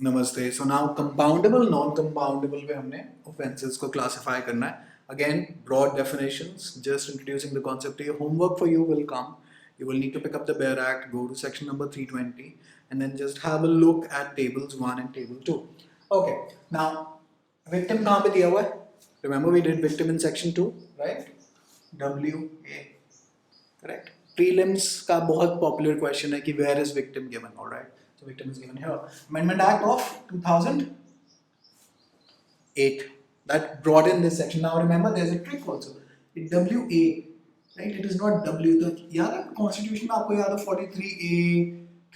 नमस्ते. So now compoundable, non-compoundable पे हमने offenses को classify करना है. Again, broad definitions. Just introducing the concept here. Homework for you will come. You will need to pick up the Bare Act, go to section number 320, and then just have a look at tables 1 and table 2. Okay. Now, victim कहाँ पे दिया हुआ है? Remember we did victim in section 2, right? WA. Correct. Prelims का बहुत popular question है कि where is victim given? All right. So victim is given here. Amendment Act of 2008 that brought in this section. Now remember, there's a trick also. WA, right? It is not W. तो याद है Constitution में आपको याद है 43A,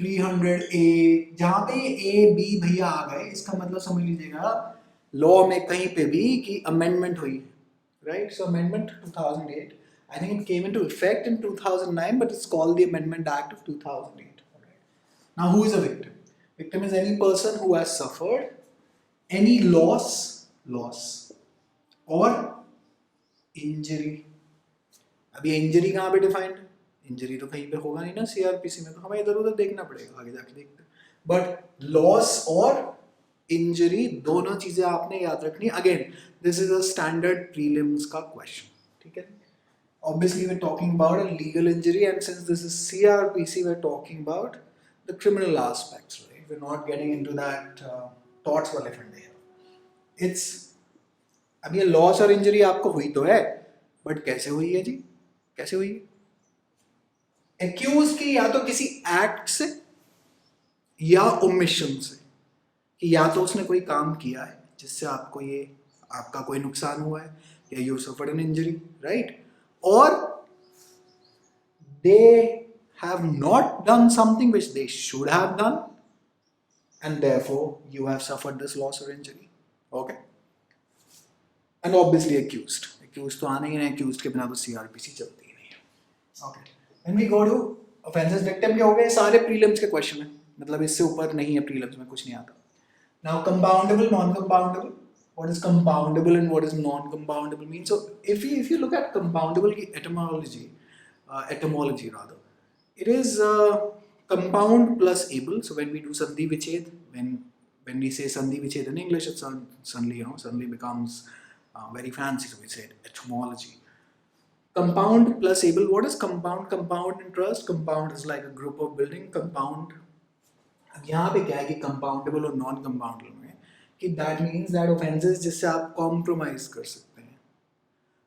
300A, जहाँ पे A, B भैया आ गए, इसका मतलब समझ लीजिएगा लॉ में कहीं पे भी कि amendment हुई, right? So amendment 2008. I think it came into effect in 2009, but it's called the Amendment Act of 2008. Now, who is a victim? Victim is any person who has suffered any loss or injury. अभी injury कहाँ पे defined है? Injury तो कहीं पे होगा नहीं ना CRPC में, तो हमें इधर उधर देखना पड़ेगा, आगे जाके देखते हैं. But loss or injury दोनों चीजें आपने याद रखनी. Again, this is a standard prelims का question. ठीक है? Obviously, we're talking about a legal injury, and since this is CRPC, we're talking about the criminal aspects, right? We're not getting into that thoughts वाले फंडे हैं. It's अब ये loss और injury आपको हुई तो है, but कैसे हुई है जी? कैसे हुई है? Accused की या तो किसी act से या omission से, कि या तो उसने कोई काम किया है जिससे आपको ये आपका कोई नुकसान हुआ है या you suffered an injury, right? Or they have not done something which they should have done, and therefore you have suffered this loss or injury. Okay? And obviously accused तो आने ही नहीं, accused के बिना तो CRPC चलती ही नहीं है. Okay. When we go to offenses, victim के हो गए, सारे prelims के question हैं, मतलब इससे ऊपर नहीं है, prelims में कुछ नहीं आता. Now compoundable, non-compoundable. What is compoundable and what is non-compoundable mean? So if you look at compoundable की etymology rather, it is compound plus able. So when we do sandhi vichhed, when we say sandhi vichhed in English, it suddenly becomes very fancy. So we say etymology. Compound plus able. What is compound? Compound interest. Compound is like a group of building. Compound. अब यहाँ पे क्या है कि compoundable और non-compoundable में कि that means that offenses जिससे आप compromise कर सकते हैं,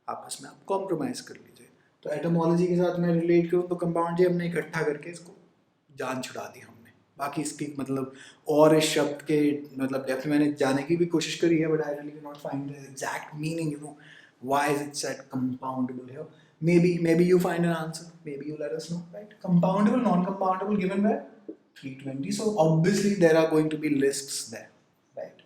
आपस में आप compromise कर लीजिए. तो etymology के साथ मैं relate करूँ तो compound जी हमने इकट्ठा करके इसको जान छुड़ा दी हमने. बाकी इसकी मतलब और इस शब्द के मतलब डेप्थ में मैंने जाने की भी कोशिश करी है, but I really cannot find the exact meaning. Why is it said compoundable here? Maybe you find an answer. Maybe you let us know, right? Compoundable, non-compoundable, given where 320. So obviously there are going to be lists there, right?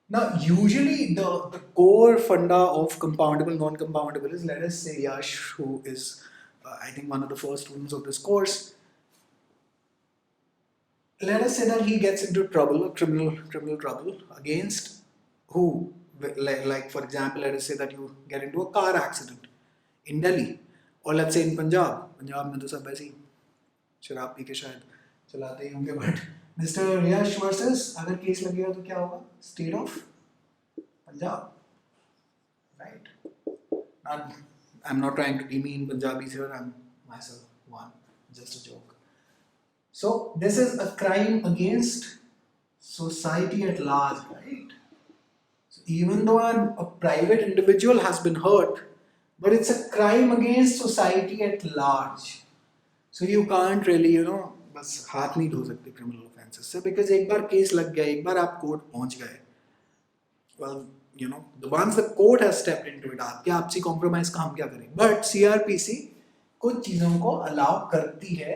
Now usually the core funda of compoundable, non-compoundable is, let us say Yash, who is I think one of the first students of this course. Let us say that he gets into trouble, criminal trouble against who? Like for example, let us say that you get into a car accident in Delhi, or let's say in Punjab में तो सब ऐसे ही शराब P के शायद चलाते ही होंगे. बट मिस्टर यश वर्सेस अगर केस लगेगा तो क्या होगा? State of Punjab, right? I am not trying to demean Punjabis here. I'm myself one, just a joke. So this is a crime against society at large, right? So even though a private individual has been hurt, but it's a crime against society at large. So you can't really, बस हाथ नहीं धो सकते criminal offences से, because एक बार case लग गया, एक बार आप कोर्ट पहुंच गए, well, once the court has stepped into it, आपके आपसी कॉम्प्रोमाइज का हम क्या करें. बट CRPC कुछ चीजों को अलाउ करती है,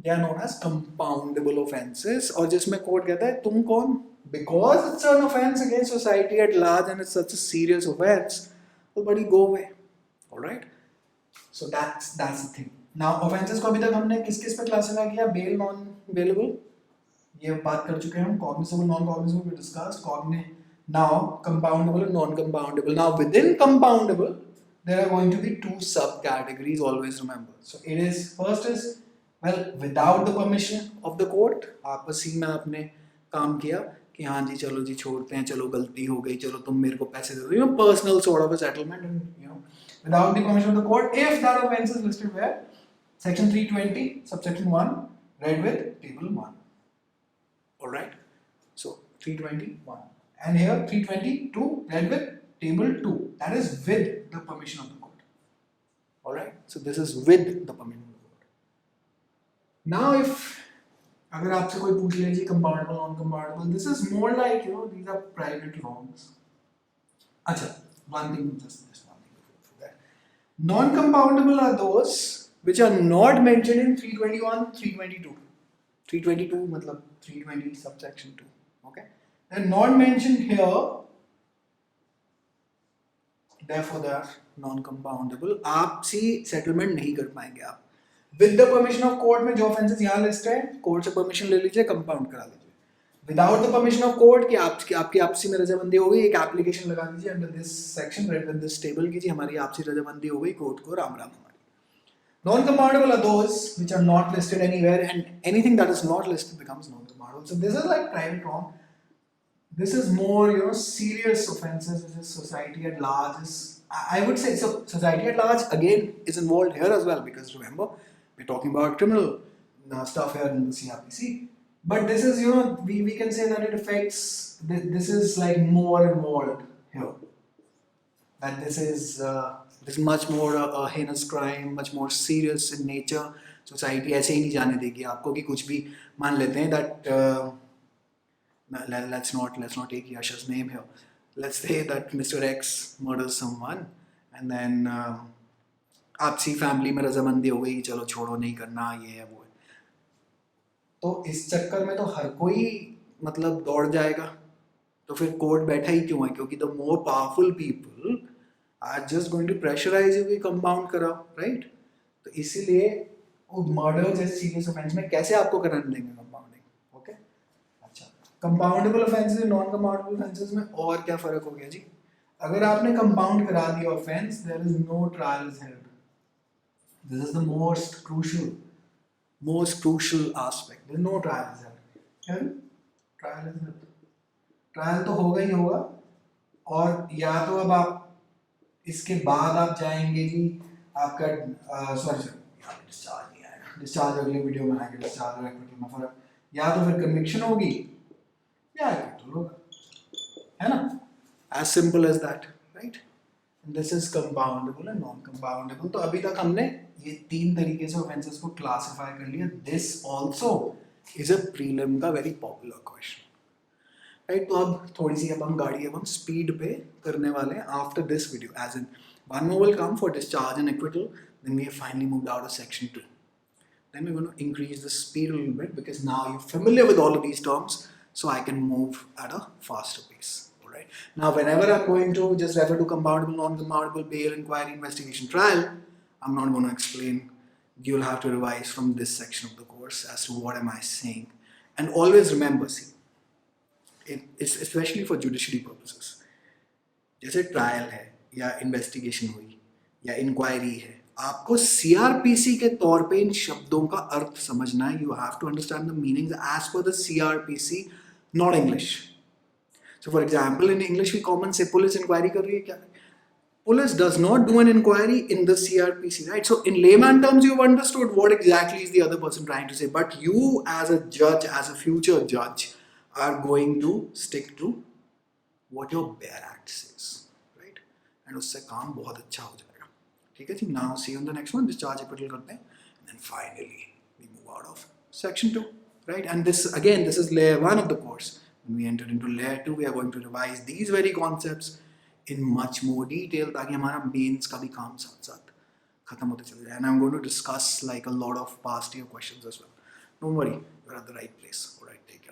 they are known as compoundable offenses, और जिसमें कोर्ट कहता है तुम कौन, because it's an offense against society at large and it's such a serious offense, तो बड़ी go away. Alright, so that's the thing. Now offenses को अभी तक हमने किस पे क्लासिफाई किया? बेल, नॉन बेलेबल, ये बात कर चुके हैं हम. Cognizable, non cognizable we discussed. Now compoundable and non-compoundable. Now within compoundable there are going to be two subcategories, always remember. So it is, first is, well, without the permission of the court, आपस ही में आपने काम किया कि हाँ जी चलो जी छोड़ते हैं, चलो गलती हो गई, चलो तुम मेरे को पैसे दे दो, you know, personal sort of a settlement, and you know, without the permission of the court, if that offence is listed where section 320 subsection 1 read with table 1. All right, so 321, and here 322 read with table 2, that is with the permission of the court. All right, so this is with the permission of the court. Now if अगर आपसे कोई पूछ ले जी compoundable non compoundable, this is more like you know these are private wrongs. अच्छा, one thing, just one thing before that. Non-compoundable are those which are not mentioned in 321, 322. 322 मतलब 320 subsection 2. Okay? They're not mentioned here. Therefore, they are non-compoundable. आपसी settlement नहीं कर पाएंगे आप. With the permission of court में जो offences यहाँ list है, कोर्ट से परमिशन ले लीजिए, कंपाउंड करा लीजिए. Without the permission of court कि आपकी आपसी में रजामंदी हो गई, एक एप्लीकेशन लगा दीजिए under this section, read with this table कीजिए, हमारी आपसी रजामंदी हो गई, कोर्ट को राम राम हमारी. Non-compoundable are those which are not listed anywhere, and anything that is not listed becomes non-compoundable. So this is like private wrong. This is more, you know, serious offences which is society at large is, I would say, so society at large again is involved here as well, because remember we're talking about criminal stuff here in the CRPC. But this is, you know, we can say that it affects, this is like more involved here. That this is much more a heinous crime, much more serious in nature. Society ऐसे ही नहीं जाने देगी आपको कि कुछ भी मान लेते हैं that let's not take Yash's name here. Let's say that Mr. X murders someone, and then आपसी फैमिली में रजामंदी हो गई, चलो छोड़ो नहीं करना, ये है वो है. तो इस चक्कर में तो हर कोई मतलब दौड़ जाएगा. तो फिर कोर्ट बैठा ही क्यों है? क्योंकि the more powerful people are just going to pressurise you कि कंपाउंड कराओ, राइट? तो इसीलिए वो मर्डर जैसे सीरियस ऑफेंस में कैसे आपको कराने देंगे कंपाउंडिंग? ओके, अच्छा. कंपाउंडेबल ऑफेंसेस और नॉन कंपाउंडेबल ऑफेंसेस में और क्या फर्क हो गया जी? अगर आपने कंपाउंड करा दिया offence, there is no trial is held. This is the most crucial aspect. There is no trial is held. Trial is held. Trial तो होगा ही होगा, और या तो अब आप इसके बाद आप जाएंगे जी आपका डिस्चार्ज नहीं आएगा, डिस्चार्ज अगले वीडियो में आएगा, डिस्चार्ज और एक्विटी में फर्क, या तो फिर कन्विक्शन होगी या एक्विटल होगा, है ना? As simple as that, right? This is compoundable and non-compoundable. तो अभी तक हमने ये तीन तरीके से ऑफेंसेस को क्लासिफाई कर लिया. This also is a prelim का very popular question, right? तो अब थोड़ी सी हम गाड़ी अब हम स्पीड पे करने वाले हैं after this video, as in one more will come for discharge and acquittal, then we have finally moved out of section 2. Then we're going to increase the speed a little bit because now you're familiar with all of these terms, so I can move at a faster pace. Now, whenever I'm going to just refer to compoundable, non-compoundable, bail, inquiry, investigation, trial, I'm not going to explain. You'll have to revise from this section of the course as to what am I saying. And always remember, see, it's especially for judiciary purposes. जैसे trial है या investigation हुई या inquiry है, आपको CRPC के तौर पे इन शब्दों का अर्थ समझना है. You have to understand the meanings as per the CRPC, not English. So for example, in English we common say police inquiry कर रही है क्या? Police does not do an inquiry in the CRPC, right? So in layman terms you've understood what exactly is the other person trying to say, but you as a judge, as a future judge, are going to stick to what your bare act says, right? And उससे काम बहुत अच्छा हो जाएगा. ठीक है जी? Now see you in the next one. Discharge acquittal करते हैं, and then finally we move out of section 2, right? And this again, this is layer 1 of the course. When we enter into layer 2, we are going to revise these very concepts in much more detail ताकि हमारा mains का भी काम साथ साथ खत्म होते चले जाए. And I'm going to discuss like a lot of past year questions as well. Don't worry, you're at the right place. All right, take care.